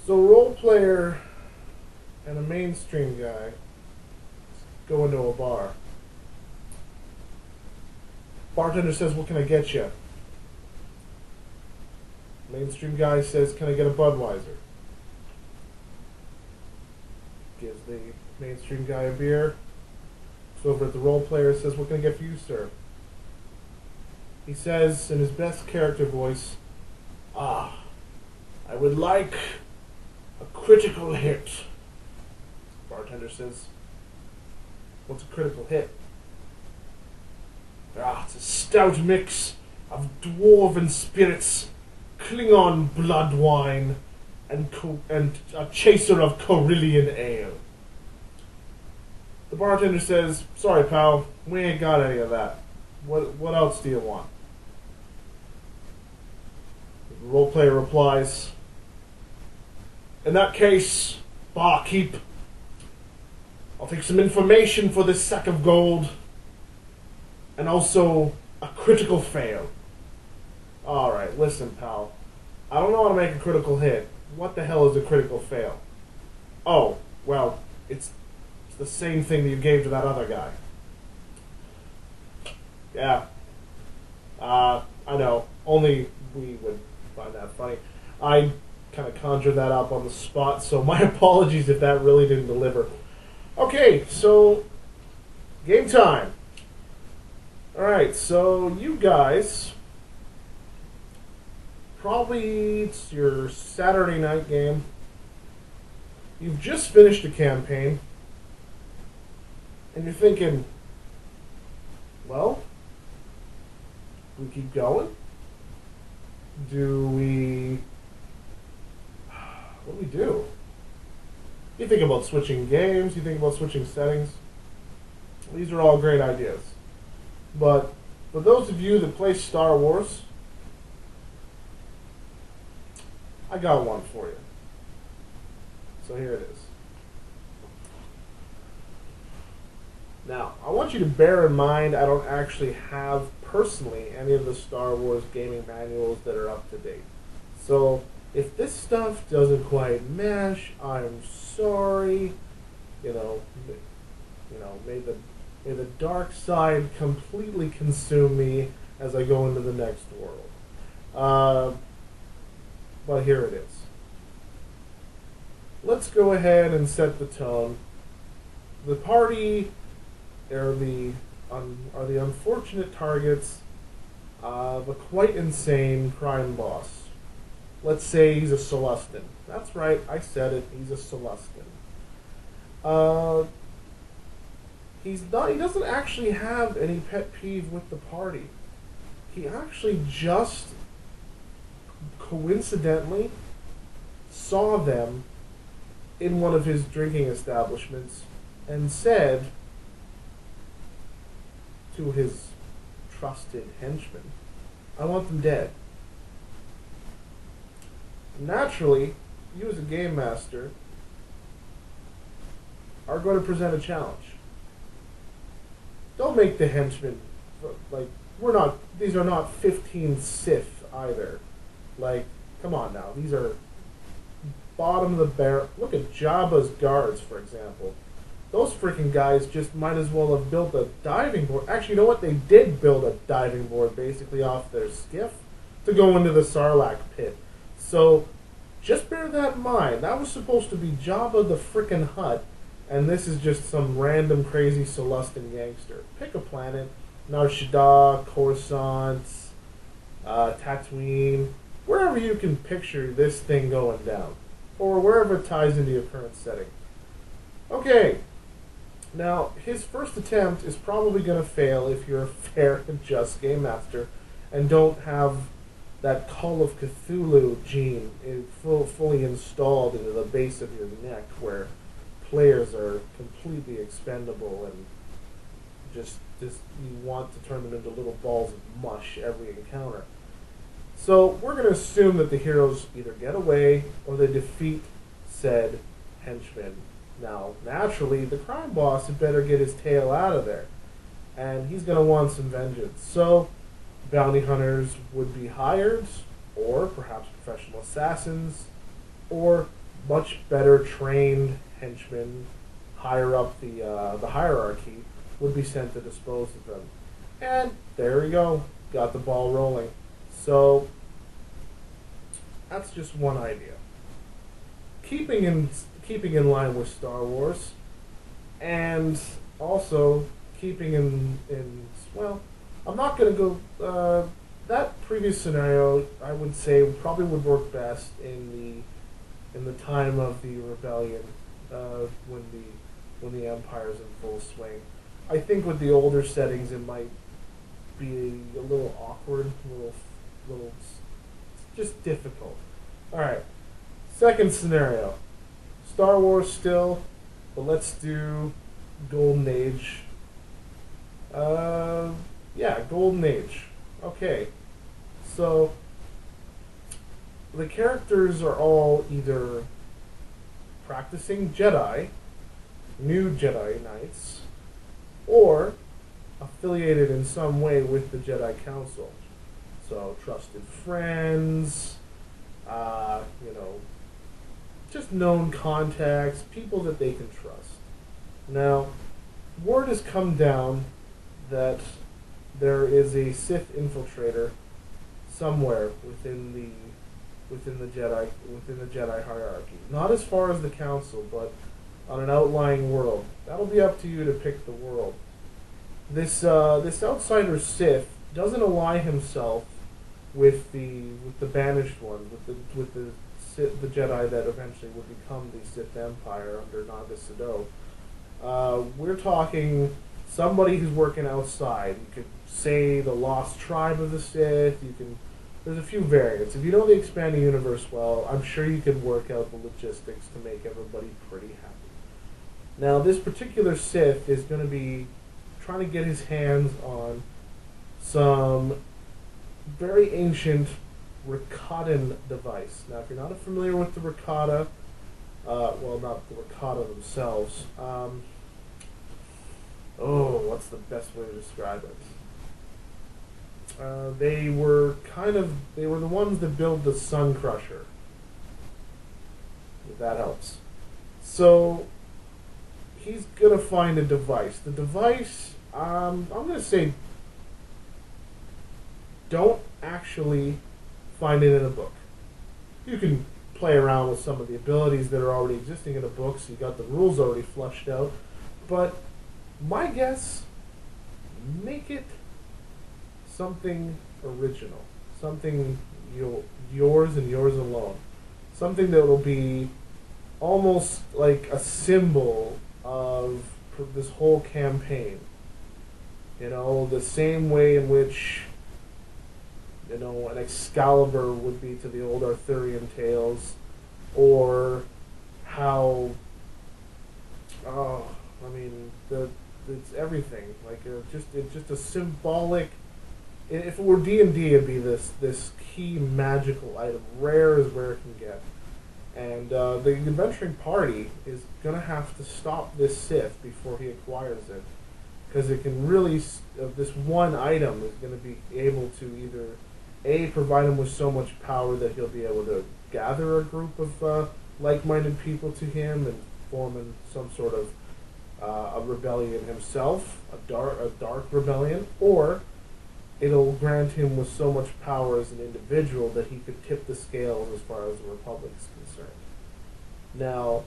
So a role player and a mainstream guy go into a bar. Bartender says, "What can I get you?" Mainstream guy says, "Can I get a Budweiser?" Gives the mainstream guy a beer. Looks over at the role player, says, "What can I get for you, sir?" He says in his best character voice, "Ah, I would like a critical hit." Bartender says, "What's a critical hit?" "Ah, it's a stout mix of dwarven spirits, Klingon blood wine, and a chaser of Corellian ale." The bartender says, "Sorry, pal, we ain't got any of that. What else do you want?" The role player replies, "In that case, barkeep, I'll take some information for this sack of gold, and also a critical fail." "Alright, listen, pal. I don't know how to make a critical hit. What the hell is a critical fail?" "Oh, well, it's the same thing that you gave to that other guy." "Yeah. I know. Only we would find that funny. I kind of conjured that up on the spot, so my apologies if that really didn't deliver." Okay, so game time. Alright, so you guys, probably it's your Saturday night game. You've just finished a campaign, and you're thinking, well, do we keep going? What do we do? You think about switching games, you think about switching settings. These are all great ideas. But for those of you that play Star Wars, I got one for you. So here it is. Now, I want you to bear in mind I don't actually have personally any of the Star Wars gaming manuals that are up to date. So if this stuff doesn't quite mesh, I'm sorry. May the dark side completely consume me as I go into the next world. But here it is. Let's go ahead and set the tone. The party are the unfortunate targets of a quite insane crime boss. Let's say he's a Celestin. That's right, I said it. He's a Celestin. He doesn't actually have any pet peeve with the party. He actually just coincidentally saw them in one of his drinking establishments and said to his trusted henchman, "I want them dead." Naturally, you as a game master are going to present a challenge. Don't make the henchmen like these are not 15 Sith either. Like, come on now, these are bottom of the barrel. Look at Jabba's guards, for example. Those freaking guys just might as well have built a diving board. Actually, you know what? They did build a diving board basically off their skiff to go into the Sarlacc pit. So just bear that in mind. That was supposed to be Jabba the frickin' Hutt, and this is just some random crazy Celestin gangster. Pick a planet. Nar Shaddaa, Coruscant, Tatooine, wherever you can picture this thing going down, or wherever it ties into your current setting. Okay, now his first attempt is probably going to fail if you're a fair and just game master and don't have that Call of Cthulhu gene fully installed into the base of your neck, where players are completely expendable and just you want to turn them into little balls of mush every encounter. So we're going to assume that the heroes either get away or they defeat said henchmen. Now, naturally, the crime boss had better get his tail out of there, and he's going to want some vengeance. So bounty hunters would be hired, or perhaps professional assassins, or much better trained henchmen higher up the hierarchy would be sent to dispose of them. And there we go, got the ball rolling. So that's just one idea. Keeping in line with Star Wars, and also keeping in well, I'm not gonna go. That previous scenario, I would say, probably would work best in the time of the rebellion, when the empire's in full swing. I think with the older settings, it might be a little awkward, little just difficult. All right, second scenario, Star Wars still, but let's do Golden Age. Yeah, Golden Age. Okay, so the characters are all either practicing Jedi, new Jedi Knights, or affiliated in some way with the Jedi Council. So trusted friends, just known contacts, people that they can trust. Now, word has come down that there is a Sith infiltrator somewhere within the Jedi hierarchy. Not as far as the Council, but on an outlying world. That'll be up to you to pick the world. This outsider Sith doesn't ally himself with the banished one, with the Jedi that eventually would become the Sith Empire under Naga Sadow. We're talking somebody who's working outside. You could say the Lost Tribe of the Sith. There's a few variants. If you know the expanding universe well, I'm sure you could work out the logistics to make everybody pretty happy. Now, this particular Sith is going to be trying to get his hands on some very ancient Rakatan device. Now, if you're not familiar with the Rakata, well, not the Rakata themselves, what's the best way to describe it? They were the ones that build the Sun Crusher. If that helps. So, he's going to find a device. The device, I'm going to say, don't actually find it in a book. You can play around with some of the abilities that are already existing in a book, so you got the rules already flushed out. But my guess, make it something original, something yours and yours alone, something that will be almost like a symbol of this whole campaign. The same way in which an Excalibur would be to the old Arthurian tales, or how it's everything. Like it's just a symbolic. If it were D&D, it'd be this key magical item, rare as rare can get. And the adventuring party is gonna have to stop this Sith before he acquires it, because it can really this one item is gonna be able to either provide him with so much power that he'll be able to gather a group of like-minded people to him and form in some sort of a rebellion himself, a dark rebellion, or it'll grant him with so much power as an individual that he could tip the scales as far as the Republic is concerned. Now,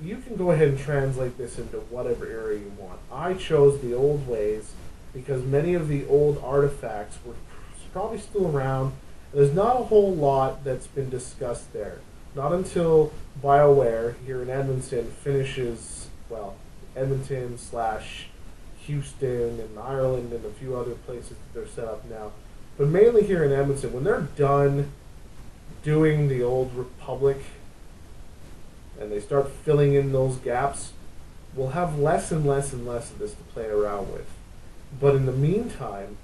you can go ahead and translate this into whatever era you want. I chose the old ways because many of the old artifacts were probably still around. There's not a whole lot that's been discussed there. Not until BioWare here in Edmonton finishes, Edmonton / Houston and Ireland and a few other places that they're set up now. But mainly here in Edmonton, when they're done doing the old Republic and they start filling in those gaps, we'll have less and less and less of this to play around with. But in the meantime,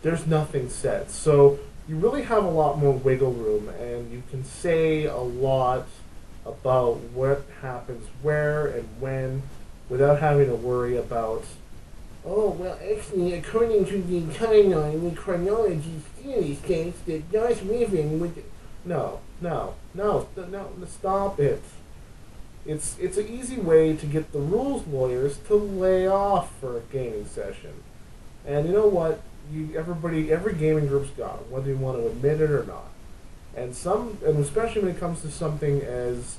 there's nothing set. So you really have a lot more wiggle room, and you can say a lot about what happens where and when without having to worry about, actually, according to the timeline, the chronology theory states that Darth Revan would No, no, no, no, stop it. It's an easy way to get the rules lawyers to lay off for a gaming session. And you know what? Every gaming group's got them, whether you want to admit it or not. And especially when it comes to something as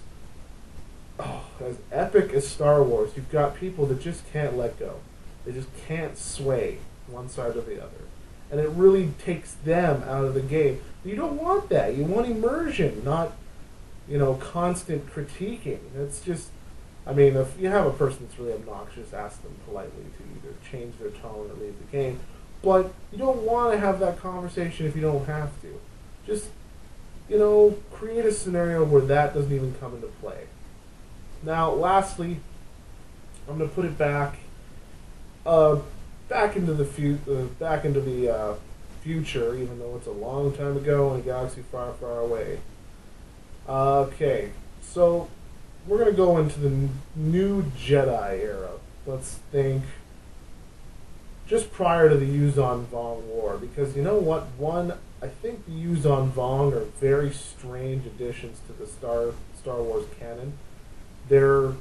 epic as Star Wars, you've got people that just can't let go. They just can't sway one side or the other. And it really takes them out of the game. You don't want that. You want immersion, not, constant critiquing. It's just, I mean, if you have a person that's really obnoxious, ask them politely to either change their tone or leave the game. But you don't want to have that conversation if you don't have to. Just, create a scenario where that doesn't even come into play. Now, lastly, I'm going to put it back into the future, even though it's a long time ago in a galaxy far, far away. Okay, so we're going to go into the new Jedi era. Let's think just prior to the Yuzon Vong War, because you know what? I think the Yuzon Vong are very strange additions to the Star Wars canon. They're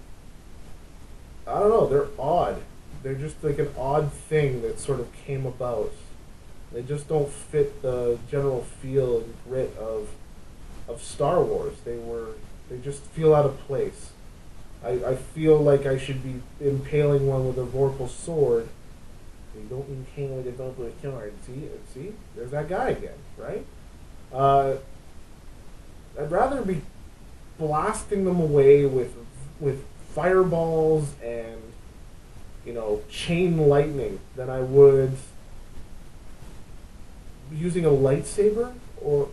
odd. They're just like an odd thing that sort of came about. They just don't fit the general feel and grit of Star Wars. They just feel out of place. I feel like I should be impaling one with a Vorpal sword. They don't impale with a Vorpal sword. See? There's that guy again, right? I'd rather be blasting them away with fireballs and chain lightning than I would using a lightsaber or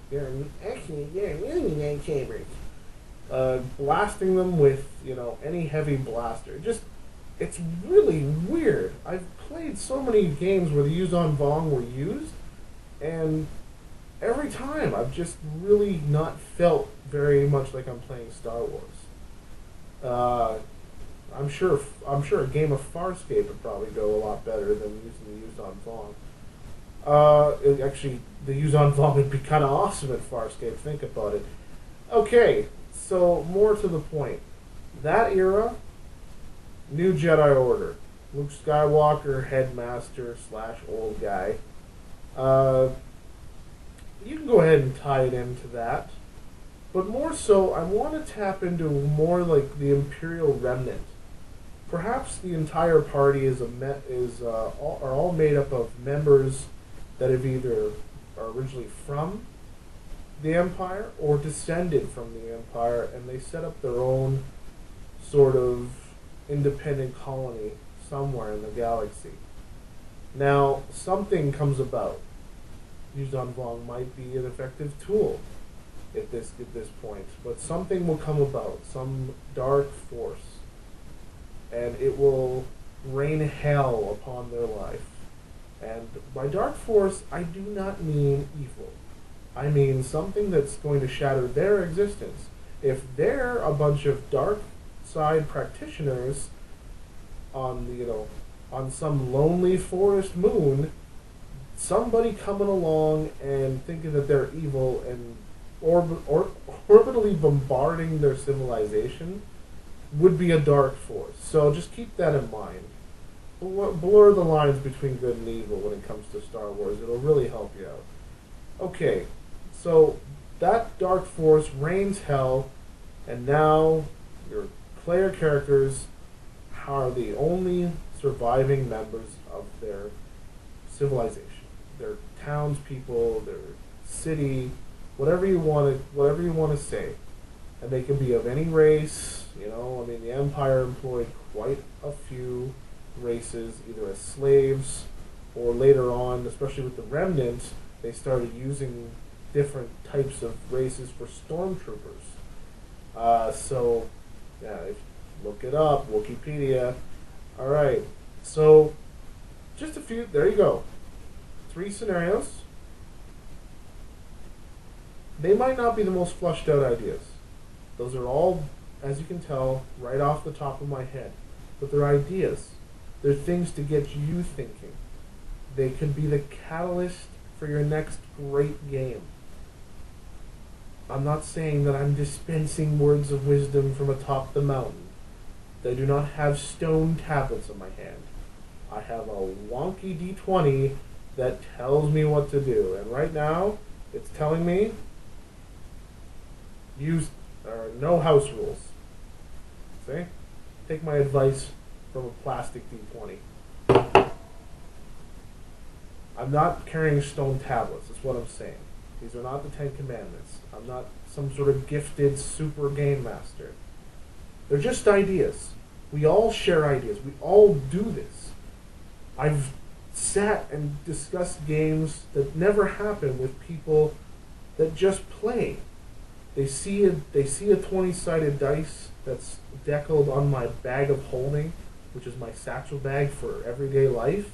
they're really lightsabers. Blasting them with any heavy blaster. It's really weird. I've played so many games where the Yuzon Vong were used, and every time I've just really not felt very much like I'm playing Star Wars. I'm sure a game of Farscape would probably go a lot better than using the Yuzon Vong. Actually, the Yuzon Vong would be kind of awesome at Farscape. Think about it. Okay, so more to the point. That era, New Jedi Order. Luke Skywalker, headmaster / old guy. You can go ahead and tie it into that. But more so, I want to tap into more like the Imperial Remnant. Perhaps the entire party are all made up of members that have either are originally from the Empire or descended from the Empire, and they set up their own sort of independent colony somewhere in the galaxy. Now, something comes about. Yuzon Vong might be an effective tool at this point, but something will come about, some dark force, and it will rain hell upon their life. And by dark force, I do not mean evil. I mean something that's going to shatter their existence. If they're a bunch of dark side practitioners on some lonely forest moon, somebody coming along and thinking that they're evil and orbitally bombarding their civilization would be a dark force. So just keep that in mind. Blur the lines between good and evil when it comes to Star Wars. It'll really help you out. Okay, so that dark force rains hell, and now your player characters are the only surviving members of their civilization, their townspeople, their city, whatever you want to say, and they can be of any race. The Empire employed quite a few races, either as slaves or later on, especially with the Remnant, they started using different types of races for stormtroopers. Look it up, Wikipedia. All right, so just a few. There you go. 3 scenarios. They might not be the most fleshed out ideas. Those are all, as you can tell, right off the top of my head. But they're ideas. They're things to get you thinking. They could be the catalyst for your next great game. I'm not saying that I'm dispensing words of wisdom from atop the mountain. I do not have stone tablets in my hand. I have a wonky D20 that tells me what to do. And right now, it's telling me use no house rules. See? Take my advice from a plastic D20. I'm not carrying stone tablets, is what I'm saying. These are not the Ten Commandments. I'm not some sort of gifted super game master. They're just ideas. We all share ideas. We all do this. I've sat and discussed games that never happen with people that just play. They see a 20-sided dice that's deckled on my bag of holding, which is my satchel bag for everyday life.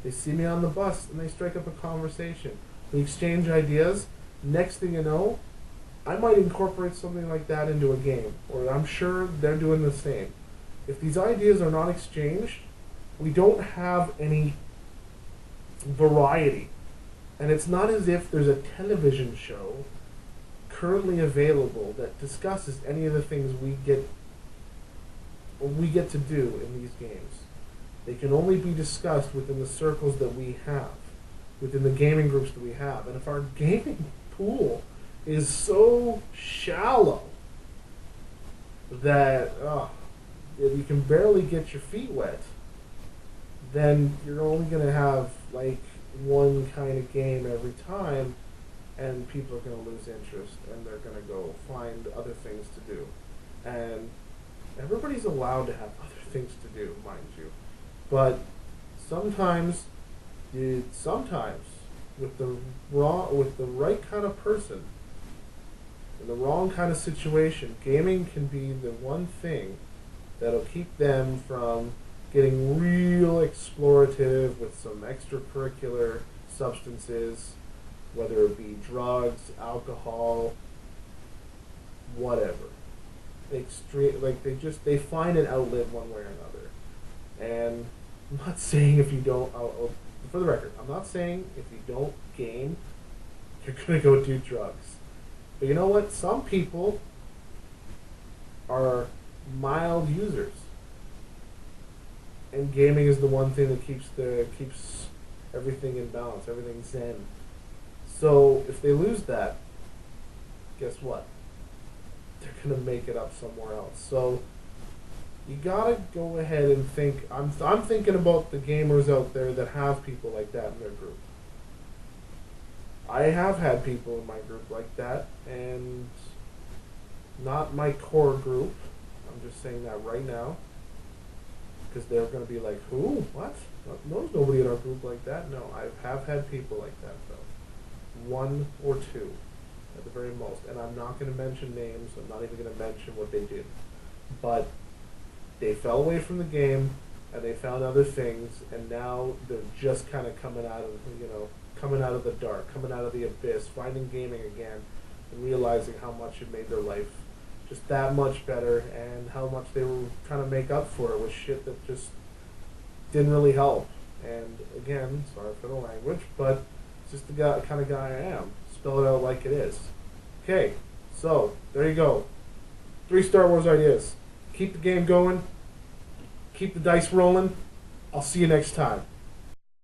They see me on the bus and they strike up a conversation. We exchange ideas. Next thing you know, I might incorporate something like that into a game, or I'm sure they're doing the same. If these ideas are not exchanged, we don't have any variety. And it's not as if there's a television show currently available that discusses any of the things we get to do in these games. They can only be discussed within the circles that we have, within the gaming groups that we have. And if our gaming pool is so shallow that you can barely get your feet wet, then you're only going to have like one kind of game every time, and people are going to lose interest and they're going to go find other things to do. And everybody's allowed to have other things to do, mind you. But sometimes with the right kind of person, in the wrong kind of situation, gaming can be the one thing that'll keep them from getting real explorative with some extracurricular substances, whether it be drugs, alcohol, whatever. They find an outlet one way or another. And I'm not saying if you don't, for the record, I'm not saying if you don't game, you're going to go do drugs. But you know what? Some people are mild users. And gaming is the one thing that keeps everything in balance, everything zen. So if they lose that, guess what? They're going to make it up somewhere else. So you gotta go ahead and think. I'm thinking about the gamers out there that have people like that in their group. I have had people in my group like that, and not my core group. I'm just saying that right now, because they're going to be like, who? What? There's nobody in our group like that. No, I have had people like that, though. One or two, at the very most. And I'm not going to mention names. I'm not even going to mention what they did. But they fell away from the game, and they found other things, and now they're just kind of coming out of the dark, coming out of the abyss, finding gaming again, and realizing how much it made their life just that much better, and how much they were trying to make up for it with shit that just didn't really help. And again, sorry for the language, but it's just the kind of guy I am. Spell it out like it is. Okay, so there you go. 3 Star Wars ideas. Keep the game going. Keep the dice rolling. I'll see you next time.